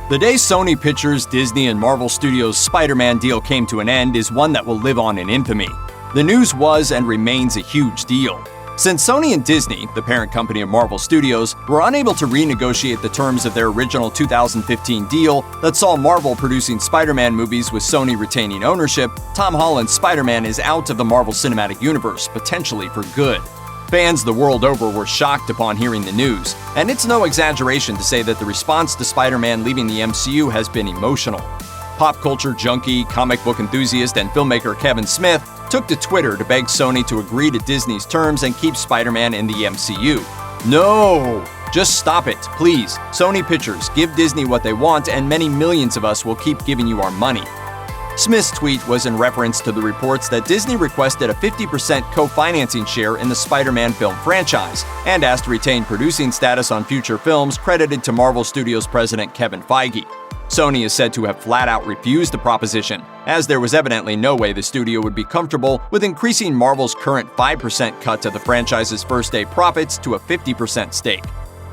The day Sony Pictures, Disney, and Marvel Studios' Spider-Man deal came to an end is one that will live on in infamy. The news was and remains a huge deal. Since Sony and Disney, the parent company of Marvel Studios, were unable to renegotiate the terms of their original 2015 deal that saw Marvel producing Spider-Man movies with Sony retaining ownership, Tom Holland's Spider-Man is out of the Marvel Cinematic Universe, potentially for good. Fans the world over were shocked upon hearing the news, and it's no exaggeration to say that the response to Spider-Man leaving the MCU has been emotional. Pop culture junkie, comic book enthusiast, and filmmaker Kevin Smith took to Twitter to beg Sony to agree to Disney's terms and keep Spider-Man in the MCU. No! Just stop it, please. Sony Pictures, give Disney what they want, and many millions of us will keep giving you our money. Smith's tweet was in reference to the reports that Disney requested a 50% co-financing share in the Spider-Man film franchise and asked to retain producing status on future films credited to Marvel Studios president Kevin Feige. Sony is said to have flat-out refused the proposition, as there was evidently no way the studio would be comfortable with increasing Marvel's current 5% cut to the franchise's first-day profits to a 50% stake.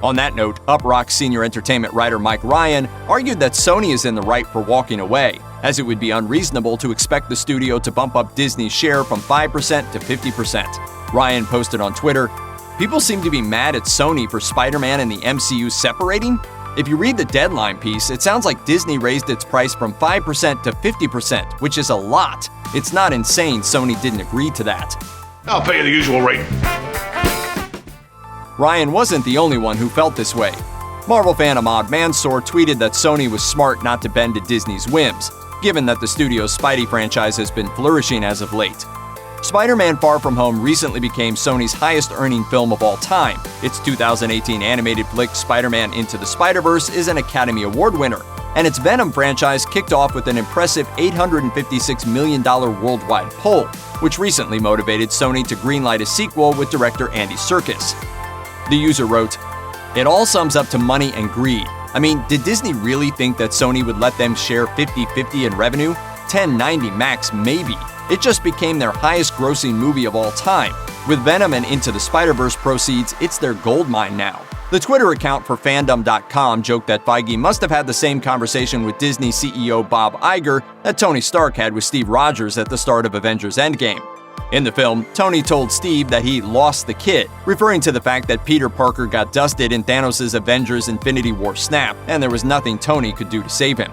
On that note, Uprock senior entertainment writer Mike Ryan argued that Sony is in the right for walking away, as it would be unreasonable to expect the studio to bump up Disney's share from 5% to 50%. Ryan posted on Twitter, "People seem to be mad at Sony for Spider-Man and the MCU separating? If you read the Deadline piece, it sounds like Disney raised its price from 5% to 50%, which is a lot. It's not insane Sony didn't agree to that." I'll pay you the usual rate. Ryan wasn't the only one who felt this way. Marvel fan Ahmad Mansour tweeted that Sony was smart not to bend to Disney's whims, given that the studio's Spidey franchise has been flourishing as of late. Spider-Man: Far From Home recently became Sony's highest-earning film of all time. Its 2018 animated flick Spider-Man Into the Spider-Verse is an Academy Award winner, and its Venom franchise kicked off with an impressive $856 million worldwide pull, which recently motivated Sony to greenlight a sequel with director Andy Serkis. The user wrote, "It all sums up to money and greed. I mean, did Disney really think that Sony would let them share 50-50 in revenue? 1090 max, maybe. It just became their highest-grossing movie of all time. With Venom and Into the Spider-Verse proceeds, it's their goldmine now." The Twitter account for Fandom.com joked that Feige must have had the same conversation with Disney CEO Bob Iger that Tony Stark had with Steve Rogers at the start of Avengers Endgame. In the film, Tony told Steve that he lost the kid, referring to the fact that Peter Parker got dusted in Thanos' Avengers Infinity War snap, and there was nothing Tony could do to save him.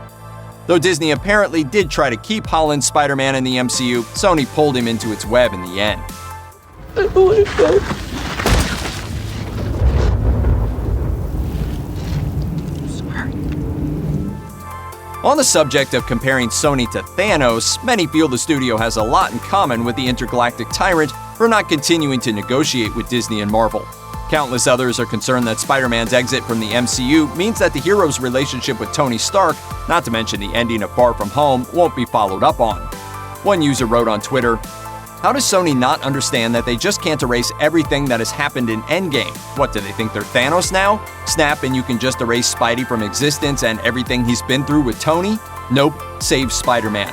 Though Disney apparently did try to keep Holland's Spider-Man in the MCU, Sony pulled him into its web in the end. I don't want to go. On the subject of comparing Sony to Thanos, many feel the studio has a lot in common with the intergalactic tyrant for not continuing to negotiate with Disney and Marvel. Countless others are concerned that Spider-Man's exit from the MCU means that the hero's relationship with Tony Stark, not to mention the ending of Far From Home, won't be followed up on. One user wrote on Twitter, "How does Sony not understand that they just can't erase everything that has happened in Endgame? What, do they think they're Thanos now? Snap and you can just erase Spidey from existence and everything he's been through with Tony? Nope, save Spider-Man."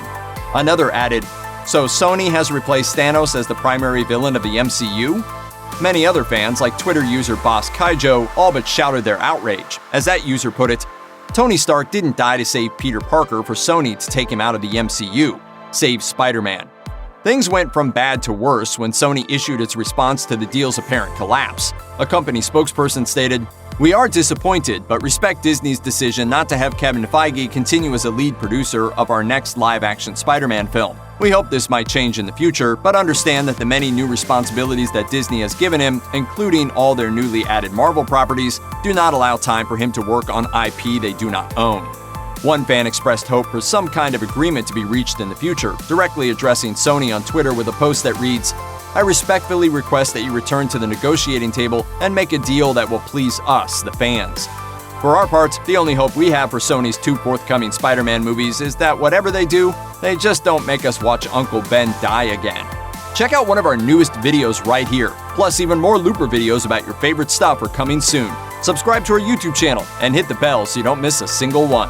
Another added, "So Sony has replaced Thanos as the primary villain of the MCU?" Many other fans, like Twitter user Boss Kaijo, all but shouted their outrage. As that user put it, "Tony Stark didn't die to save Peter Parker for Sony to take him out of the MCU. Save Spider-Man." Things went from bad to worse when Sony issued its response to the deal's apparent collapse. A company spokesperson stated, "We are disappointed, but respect Disney's decision not to have Kevin Feige continue as a lead producer of our next live-action Spider-Man film. We hope this might change in the future, but understand that the many new responsibilities that Disney has given him, including all their newly added Marvel properties, do not allow time for him to work on IP they do not own." One fan expressed hope for some kind of agreement to be reached in the future, directly addressing Sony on Twitter with a post that reads, "I respectfully request that you return to the negotiating table and make a deal that will please us, the fans." For our part, the only hope we have for Sony's two forthcoming Spider-Man movies is that whatever they do, they just don't make us watch Uncle Ben die again. Check out one of our newest videos right here. Plus, even more Looper videos about your favorite stuff are coming soon. Subscribe to our YouTube channel and hit the bell so you don't miss a single one.